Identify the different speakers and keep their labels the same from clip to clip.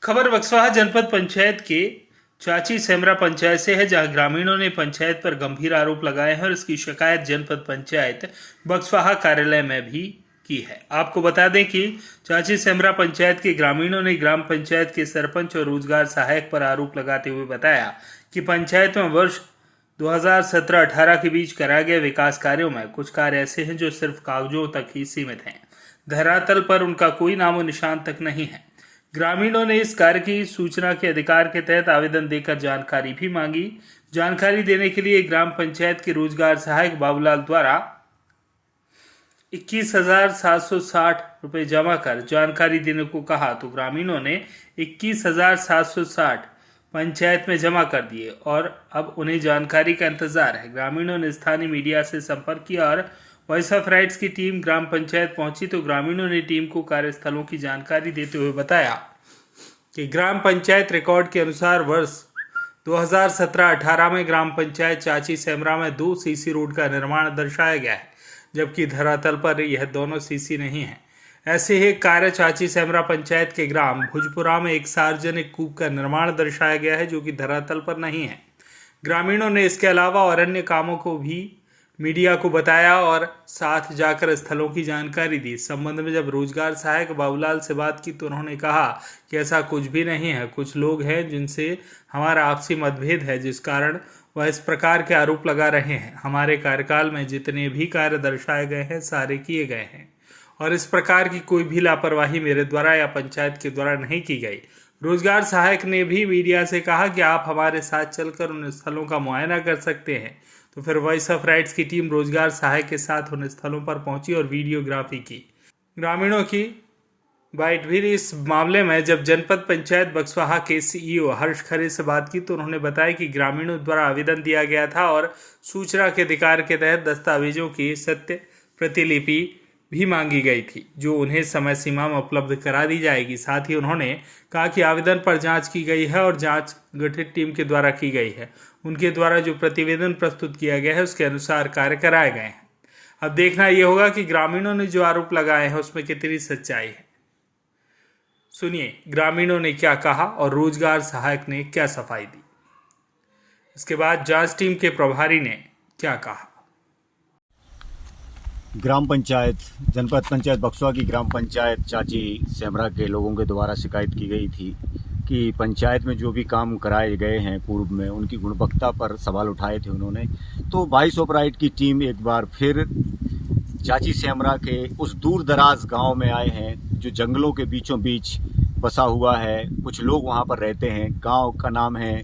Speaker 1: खबर बक्सवाहा जनपद पंचायत के चाची सेमरा पंचायत से है, जहां ग्रामीणों ने पंचायत पर गंभीर आरोप लगाए हैं और इसकी शिकायत जनपद पंचायत बक्सवाहा कार्यालय में भी की है। आपको बता दें कि चाची सेमरा पंचायत के ग्रामीणों ने ग्राम पंचायत के सरपंच और रोजगार सहायक पर आरोप लगाते हुए बताया कि पंचायत में वर्ष 2017-18 के बीच कराए गए विकास कार्यों में कुछ कार्य ऐसे हैं जो सिर्फ कागजों तक ही सीमित हैं। धरातल पर उनका कोई नामो निशान तक नहीं है। ग्रामीणों ने इस कार्य की सूचना के अधिकार के तहत आवेदन देकर जानकारी भी मांगी। जानकारी देने के लिए ग्राम पंचायत के रोजगार सहायक बाबूलाल द्वारा 21,760 रुपये जमा कर जानकारी देने को कहा तो ग्रामीणों ने 21,760 पंचायत में जमा कर दिए और अब उन्हें जानकारी का इंतजार है। ग्रामीणों ने स्थानीय मीडिया से संपर्क किया और वॉइस ऑफ राइट्स की टीम ग्राम पंचायत पहुंची तो ग्रामीणों ने टीम को कार्यस्थलों की जानकारी देते हुए बताया कि ग्राम पंचायत रिकॉर्ड के अनुसार वर्ष 2017-18 में ग्राम पंचायत चाची सेमरा में 2 सीसी रोड का निर्माण दर्शाया गया है, जबकि धरातल पर यह दोनों सीसी नहीं है। ऐसे ही कार्य चाची सेमरा पंचायत के ग्राम भुजपुरा में एक सार्वजनिक कूप का निर्माण दर्शाया गया है, जो कि धरातल पर नहीं है। ग्रामीणों ने इसके अलावा और अन्य कामों को भी मीडिया को बताया और साथ जाकर स्थलों की जानकारी दी। इस संबंध में जब रोजगार सहायक बाबूलाल से बात की तो उन्होंने कहा कि ऐसा कुछ भी नहीं है। कुछ लोग हैं जिनसे हमारा आपसी मतभेद है, जिस कारण वह इस प्रकार के आरोप लगा रहे हैं। हमारे कार्यकाल में जितने भी कार्य दर्शाए गए हैं सारे किए गए हैं और इस प्रकार की कोई भी लापरवाही मेरे द्वारा या पंचायत के द्वारा नहीं की गई। रोजगार सहायक ने भी मीडिया से कहा कि आप हमारे साथ चलकर उन स्थलों का मुआयना कर सकते हैं। तो फिर वॉइस ऑफ राइट्स की टीम रोजगार सहायक के साथ उन स्थलों पर पहुंची और वीडियोग्राफी की। ग्रामीणों की बाइट भी इस मामले में जब जनपद पंचायत बक्सवाहा के सीईओ हर्ष खरे से बात की तो उन्होंने बताया कि ग्रामीणों द्वारा आवेदन दिया गया था और सूचना के अधिकार के तहत दस्तावेजों की सत्य प्रतिलिपि भी मांगी गई थी, जो उन्हें समय सीमा में उपलब्ध करा दी जाएगी। साथ ही उन्होंने कहा कि आवेदन पर जांच की गई है और जांच गठित टीम के द्वारा की गई है। उनके द्वारा जो प्रतिवेदन प्रस्तुत किया गया है उसके अनुसार कार्य कराए गए हैं। अब देखना यह होगा कि ग्रामीणों ने जो आरोप लगाए हैं उसमें कितनी सच्चाई है। सुनिए ग्रामीणों ने क्या कहा और रोजगार सहायक ने क्या सफाई दी। इसके बाद जांच टीम के प्रभारी ने क्या कहा।
Speaker 2: ग्राम पंचायत जनपद पंचायत बक्सवा की ग्राम पंचायत चाची सेमरा के लोगों के द्वारा शिकायत की गई थी कि पंचायत में जो भी काम कराए गए हैं पूर्व में उनकी गुणवत्ता पर सवाल उठाए थे उन्होंने। तो वॉइस ऑफ राइट की टीम एक बार फिर चाची सेमरा के उस दूर दराज गाँव में आए हैं जो जंगलों के बीचों बीच बसा हुआ है। कुछ लोग वहाँ पर रहते हैं। गाँव का नाम है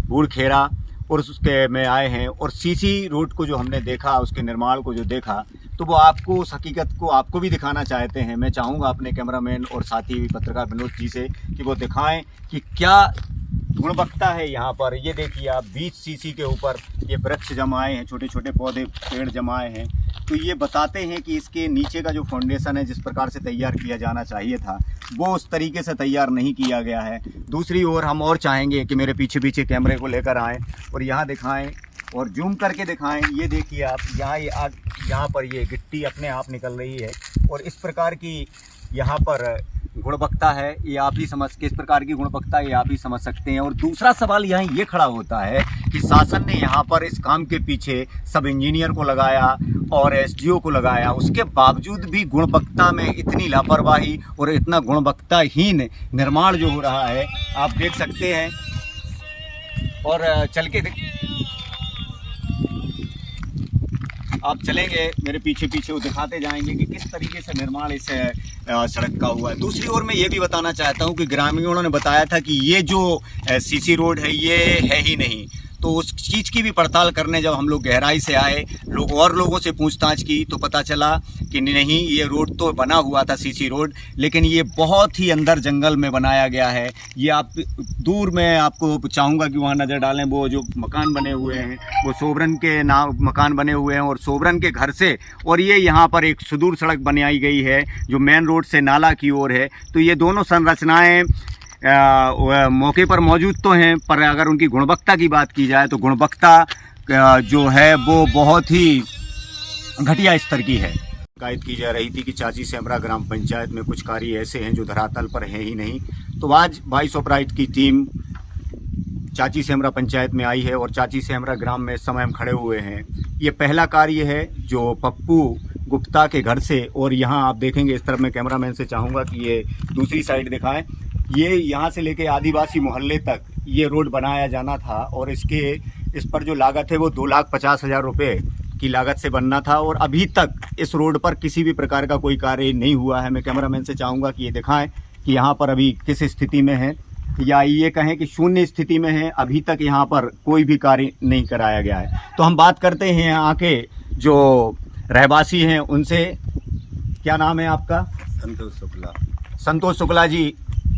Speaker 2: बूढ़खेरा और उसके में आए हैं और सीसी रोड को जो हमने देखा, उसके निर्माण को जो देखा, तो वो आपको उस हकीकत को आपको भी दिखाना चाहते हैं। मैं चाहूँगा अपने कैमरामैन और साथी पत्रकार विनोद जी से कि वो दिखाएं कि क्या गुणवत्ता है यहाँ पर। ये देखिए आप 20 सीसी के ऊपर ये वृक्ष जमाए हैं, छोटे छोटे पौधे पेड़ जमाए हैं। तो ये बताते हैं कि इसके नीचे का जो फाउंडेशन है जिस प्रकार से तैयार किया जाना चाहिए था वो उस तरीके से तैयार नहीं किया गया है। दूसरी ओर हम और चाहेंगे कि मेरे पीछे पीछे कैमरे को लेकर आएँ और यहाँ दिखाएं और जूम करके दिखाएं। ये देखिए आप यहाँ पर ये गिट्टी अपने आप निकल रही है और इस प्रकार की यहाँ पर गुणवत्ता है। ये आप ही किस प्रकार की गुणवत्ता ये आप ही समझ सकते हैं। और दूसरा सवाल यहाँ ये खड़ा होता है कि शासन ने यहाँ पर इस काम के पीछे सब इंजीनियर को लगाया और एसडीओ को लगाया, उसके बावजूद भी गुणवत्ता में इतनी लापरवाही और इतना गुणवत्ताहीन निर्माण जो हो रहा है आप देख सकते हैं। और चल के आप चलेंगे मेरे पीछे पीछे वो दिखाते जाएंगे कि किस तरीके से निर्माण इस सड़क का हुआ है। दूसरी ओर मैं ये भी बताना चाहता हूँ कि ग्रामीणों ने बताया था कि ये जो सीसी रोड है ये है ही नहीं। तो उस चीज़ की भी पड़ताल करने जब हम लोग गहराई से आए, लोगों से पूछताछ की तो पता चला कि नहीं, ये रोड तो बना हुआ था सीसी रोड, लेकिन ये बहुत ही अंदर जंगल में बनाया गया है। ये आप दूर में आपको चाहूँगा कि वहाँ नज़र डालें। वो जो मकान बने हुए हैं वो सोबरन के नाम मकान बने हुए हैं और सोबरन के घर से, और ये यहाँ पर एक सुदूर सड़क बनाई गई है जो मेन रोड से नाला की ओर है। तो ये दोनों संरचनाएँ मौके पर मौजूद तो हैं, पर अगर उनकी गुणवत्ता की बात की जाए तो गुणवत्ता जो है वो बहुत ही घटिया स्तर की है। शिकायत की जा रही थी कि चाची सेमरा ग्राम पंचायत में कुछ कार्य ऐसे हैं जो धरातल पर हैं ही नहीं। तो आज वॉइस ऑफ राइट की टीम चाची सेमरा पंचायत में आई है और चाची सेमरा ग्राम में इस समय हम खड़े हुए हैं। ये पहला कार्य है जो पप्पू गुप्ता के घर से, और यहाँ आप देखेंगे इस तरफ मैं कैमरामैन से चाहूँगा कि ये दूसरी साइड दिखाएं। ये यहाँ से लेके आदिवासी मोहल्ले तक ये रोड बनाया जाना था और इस पर जो लागत है वो 2,50,000 रुपये की लागत से बनना था और अभी तक इस रोड पर किसी भी प्रकार का कोई कार्य नहीं हुआ है। मैं कैमरामैन से चाहूँगा कि ये दिखाएं कि यहाँ पर अभी किस स्थिति में है, या ये कहें कि शून्य स्थिति में है। अभी तक यहाँ पर कोई भी कार्य नहीं कराया गया है। तो हम बात करते हैं यहाँ के जो रहवासी हैं उनसे। क्या नाम है आपका?
Speaker 3: संतोष शुक्ला।
Speaker 2: संतोष शुक्ला जी,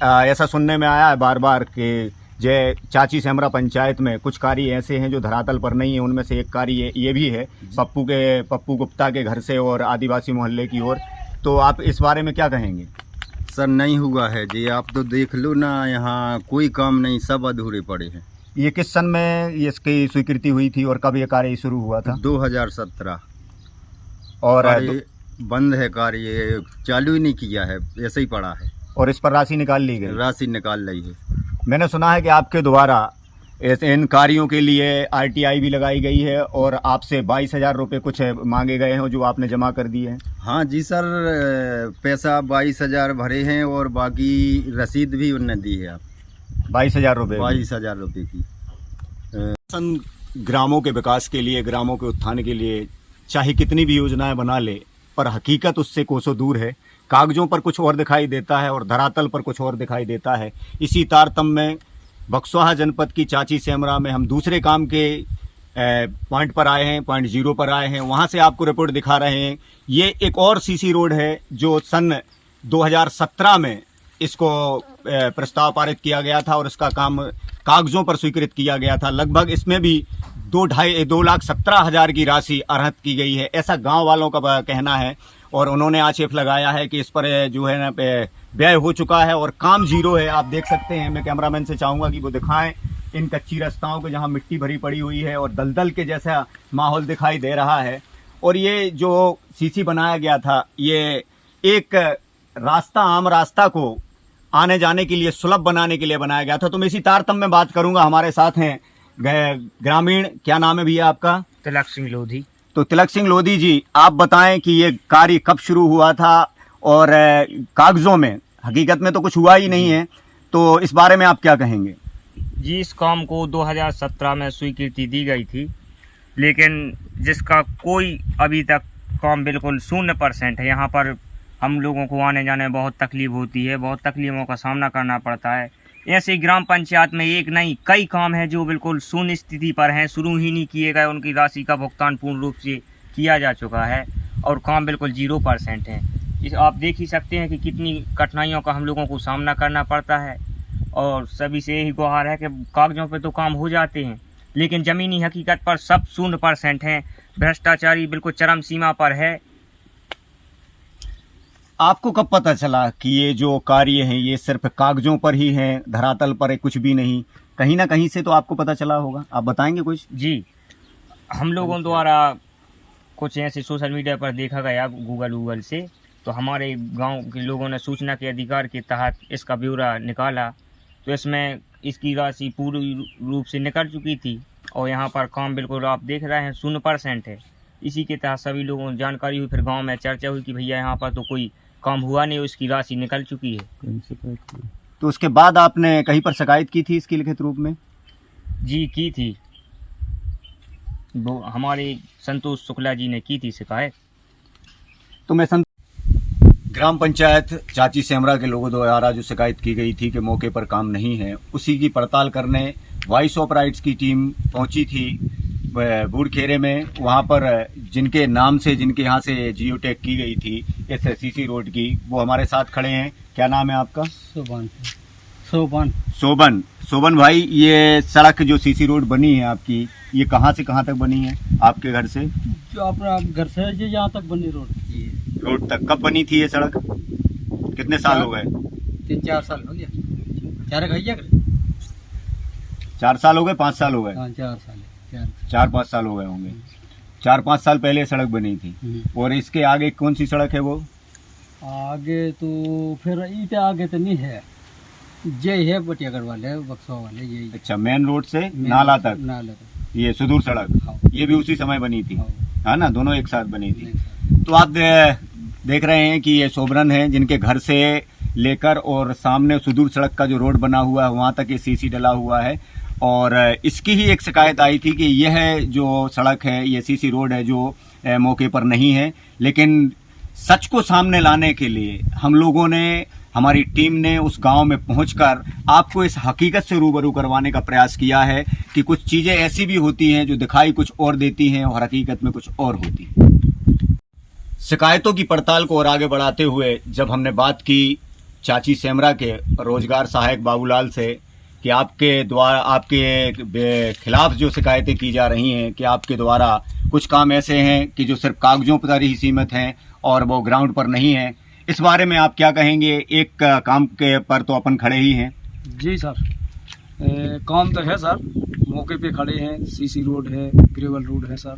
Speaker 2: ऐसा सुनने में आया है बार बार कि जय चाची सेमरा पंचायत में कुछ कार्य ऐसे हैं जो धरातल पर नहीं है। उनमें से एक कार्य ये भी है पप्पू गुप्ता के घर से और आदिवासी मोहल्ले की ओर। तो आप इस बारे में क्या कहेंगे?
Speaker 3: सर नहीं हुआ है जी, आप तो देख लो ना, यहाँ कोई काम नहीं, सब अधूरे पड़े हैं।
Speaker 2: ये किस सन में इसकी स्वीकृति हुई थी और कब ये कार्य शुरू हुआ था?
Speaker 3: 2017।
Speaker 2: और
Speaker 3: बंद है कार्य, चालू ही नहीं किया है, ऐसे ही पड़ा है।
Speaker 2: और इस पर राशि निकाल ली गई?
Speaker 3: राशि निकाल ली है।
Speaker 2: मैंने सुना है कि आपके द्वारा इन कार्यों के लिए RTI भी लगाई गई है और आपसे 22,000 रुपये कुछ मांगे गए हैं जो आपने जमा कर दिए हैं।
Speaker 3: हाँ जी सर, पैसा 22,000 भरे हैं और बाकी रसीद भी उनने दी है। आप
Speaker 2: 22,000 रुपये?
Speaker 3: 22,000 रुपये की।
Speaker 2: ग्रामों के विकास के लिए, ग्रामों के उत्थान के लिए चाहे कितनी भी योजनाएं बना ले, पर हकीकत उससे कोसों दूर है। कागजों पर कुछ और दिखाई देता है और धरातल पर कुछ और दिखाई देता है। इसी तारतम्य में बक्सवाहा जनपद की चाची सेमरा में हम दूसरे काम के पॉइंट पर आए हैं, पॉइंट 0 पर आए हैं। वहां से आपको रिपोर्ट दिखा रहे हैं। ये एक और CC रोड है जो सन 2017 में इसको प्रस्ताव पारित किया गया था और इसका काम कागजों पर स्वीकृत किया गया था। लगभग इसमें भी 2,17,000 की राशि अर्हत की गई है, ऐसा गांव वालों का कहना है। और उन्होंने आक्षेप लगाया है कि इस पर जो है ना व्यय हो चुका है और काम 0 है। आप देख सकते हैं, मैं कैमरामैन से चाहूँगा कि वो दिखाएं इन कच्ची रास्ताओं को जहाँ मिट्टी भरी पड़ी हुई है और दलदल के जैसा माहौल दिखाई दे रहा है। और ये जो CC बनाया गया था, ये एक रास्ता, आम रास्ता को आने जाने के लिए सुलभ बनाने के लिए बनाया गया था। तो मैं इसी तारतम्य में बात करूंगा। हमारे साथ हैं ग्रामीण, क्या नाम है भैया आपका?
Speaker 4: तिलक सिंह लोधी।
Speaker 2: तो तिलक सिंह लोधी जी, आप बताएं कि ये कार्य कब शुरू हुआ था और कागजों में, हकीकत में तो कुछ हुआ ही नहीं है, तो इस बारे में आप क्या कहेंगे?
Speaker 4: जी, इस काम को 2017 में स्वीकृति दी गई थी, लेकिन जिसका कोई अभी तक काम बिल्कुल 0% है। यहाँ पर हम लोगों को आने जाने में बहुत तकलीफ होती है, बहुत तकलीफों का सामना करना पड़ता है। ऐसे ग्राम पंचायत में एक नहीं कई काम हैं जो बिल्कुल शून्य स्थिति पर हैं, शुरू ही नहीं किए गए। उनकी राशि का भुगतान पूर्ण रूप से किया जा चुका है और काम बिल्कुल 0% है। इस आप देख ही सकते हैं कि कितनी कठिनाइयों का हम लोगों को सामना करना पड़ता है। और सभी से यही गुहार है कि कागजों पे तो काम हो जाते हैं, लेकिन ज़मीनी हकीकत पर सब 0% हैं। भ्रष्टाचारी बिल्कुल चरम सीमा पर है।
Speaker 2: आपको कब पता चला कि ये जो कार्य हैं ये सिर्फ कागजों पर ही हैं, धरातल पर है कुछ भी नहीं? कहीं ना कहीं से तो आपको पता चला होगा, आप बताएंगे कुछ?
Speaker 4: जी, हम लोगों द्वारा कुछ ऐसे सोशल मीडिया पर देखा गया गूगल से, तो हमारे गांव के लोगों ने सूचना के अधिकार के तहत इसका ब्यौरा निकाला। तो इसमें इसकी राशि पूरी रूप से निकल चुकी थी और यहाँ पर काम बिल्कुल आप देख रहे हैं 0% है। इसी के तहत सभी लोगों को जानकारी हुई, फिर गांव में चर्चा हुई कि भैया यहाँ पर तो कोई काम हुआ नहीं, उसकी राशि निकल चुकी है।
Speaker 2: तो उसके बाद आपने कहीं पर शिकायत की थी इसकी लिखित रूप में?
Speaker 4: जी, की थी। वो हमारे संतोष शुक्ला जी ने की थी शिकायत।
Speaker 2: तो मैं ग्राम पंचायत चाची सेमरा के लोगों द्वारा जो शिकायत की गई थी कि मौके पर काम नहीं है, उसी की पड़ताल करने वॉइस ऑफ राइट्स की टीम पहुंची थी बूढ़खेरे में। वहां पर जिनके नाम से, जिनके यहाँ से जियो टैग की गई थी इस CC रोड की, वो हमारे साथ खड़े हैं। क्या नाम है आपका? सोबन भाई, ये सड़क जो CC रोड बनी है आपकी, ये कहाँ से कहाँ तक बनी है आपके घर से?
Speaker 5: जो अपना घर से जो यहाँ तक बनी रोड
Speaker 2: तक कब बनी थी ये सड़क? कितने साल हो गए?
Speaker 5: 3-4 साल हो गया।
Speaker 2: 4 साल हो गए, 5 साल हो गए?
Speaker 5: हाँ, 4 साल,
Speaker 2: 4-5 साल हो गए होंगे। 4-5 साल पहले सड़क बनी थी। और इसके आगे कौन सी सड़क है वो?
Speaker 5: आगे तो फिर इते आगे तो नहीं है, ये है बटियागढ़ वाले बक्सवा वाले यही।
Speaker 2: अच्छा, मेन रोड से नाला तक
Speaker 5: नाला तक।
Speaker 2: ये सुदूर सड़क,
Speaker 5: हाँ।
Speaker 2: ये भी उसी समय बनी थी,
Speaker 5: हाँ।
Speaker 2: है ना? दोनों एक साथ बनी थी। तो आप देख रहे हैं कि ये सोबरन है जिनके घर से लेकर और सामने सुदूर सड़क का जो रोड बना हुआ है वहां तक ये सीसी डला हुआ है। और इसकी ही एक शिकायत आई थी कि यह जो सड़क है, ये सीसी रोड है जो मौके पर नहीं है। लेकिन सच को सामने लाने के लिए हम लोगों ने, हमारी टीम ने उस गांव में पहुंचकर आपको इस हकीकत से रूबरू करवाने का प्रयास किया है कि कुछ चीजें ऐसी भी होती हैं जो दिखाई कुछ और देती हैं और हकीकत में कुछ और होती है। शिकायतों की पड़ताल को और आगे बढ़ाते हुए जब हमने बात की चाची सेमरा के रोजगार सहायक बाबूलाल से कि आपके द्वारा, आपके खिलाफ जो शिकायतें की जा रही हैं कि आपके द्वारा कुछ काम ऐसे हैं कि जो सिर्फ कागजों पर ही सीमित हैं और वो ग्राउंड पर नहीं है, इस बारे में आप क्या कहेंगे? एक काम के पर तो अपन खड़े ही हैं।
Speaker 6: जी सर, काम तो है सर, मौके पे खड़े हैं, सीसी रोड है, ग्रेवल रोड है सर,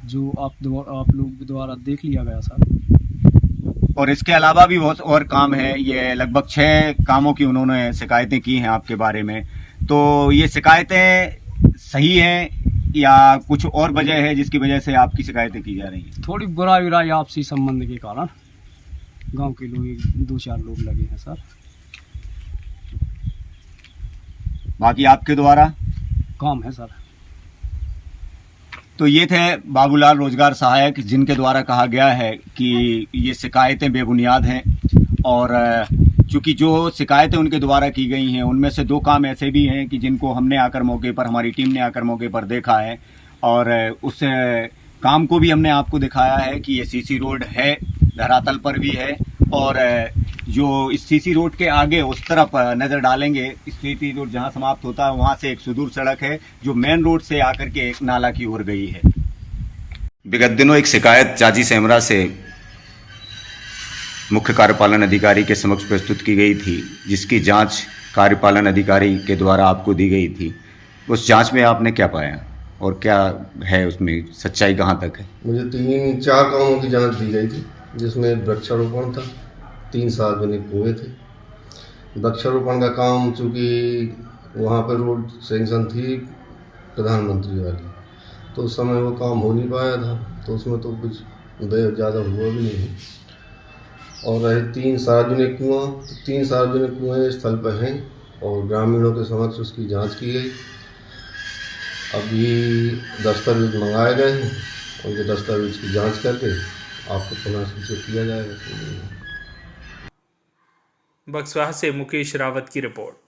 Speaker 6: जो आप लोग द्वारा देख लिया गया सर।
Speaker 2: और इसके अलावा भी बहुत और काम है। ये लगभग 6 कामों की उन्होंने शिकायतें की हैं आपके बारे में। तो ये शिकायतें सही हैं या कुछ और वजह है जिसकी वजह से आपकी शिकायतें की जा रही हैं?
Speaker 6: थोड़ी बुराई आपसी संबंध के कारण गांव के लोग 2-4 लोग लगे हैं सर।
Speaker 2: बाकी आपके द्वारा
Speaker 6: काम है सर।
Speaker 2: तो ये थे बाबूलाल रोजगार सहायक, जिनके द्वारा कहा गया है कि ये शिकायतें बेबुनियाद हैं। और चूंकि जो शिकायतें उनके द्वारा की गई हैं उनमें से 2 काम ऐसे भी हैं कि जिनको हमने आकर मौके पर, हमारी टीम ने आकर मौके पर देखा है और उस काम को भी हमने आपको दिखाया है कि ये सीसी रोड है, धरातल पर भी है। और जो इस सीसी रोड के आगे उस तरफ नजर डालेंगे, सीसी रोड जहां समाप्त होता है वहां से एक सुदूर सड़क है जो मेन रोड से आकर के एक नाला की ओर गई है। विगत दिनों एक शिकायत चाची सेमरा से मुख्य कार्यपालन अधिकारी के समक्ष प्रस्तुत की गई थी, जिसकी जांच कार्यपालन अधिकारी के द्वारा आपको दी गई थी। उस जांच में आपने क्या पाया और क्या है उसमें सच्चाई कहाँ तक है?
Speaker 7: मुझे 3-4 कामों की जांच दी गई थी, जिसमें वृक्षारोपण था, 3 सार्वजनिक कुएं थे। वृक्षारोपण का काम चूँकि वहाँ पर रोड सेंक्शन थी प्रधानमंत्री वाली, तो उस समय वो काम हो नहीं पाया था, तो उसमें तो कुछ व्यय ज़्यादा हुआ भी नहीं। और रहे 3 सार्वजनिक कुआं, तो 3 सार्वजनिक कुएं स्थल पर हैं और ग्रामीणों के समक्ष उसकी जांच की गई। अभी दस्तावेज मंगाए गए हैं, उनके दस्तावेज की जांच करके आपको पुनः सूचित किया जाएगा।
Speaker 1: बक्सवा से मुकेश रावत की रिपोर्ट।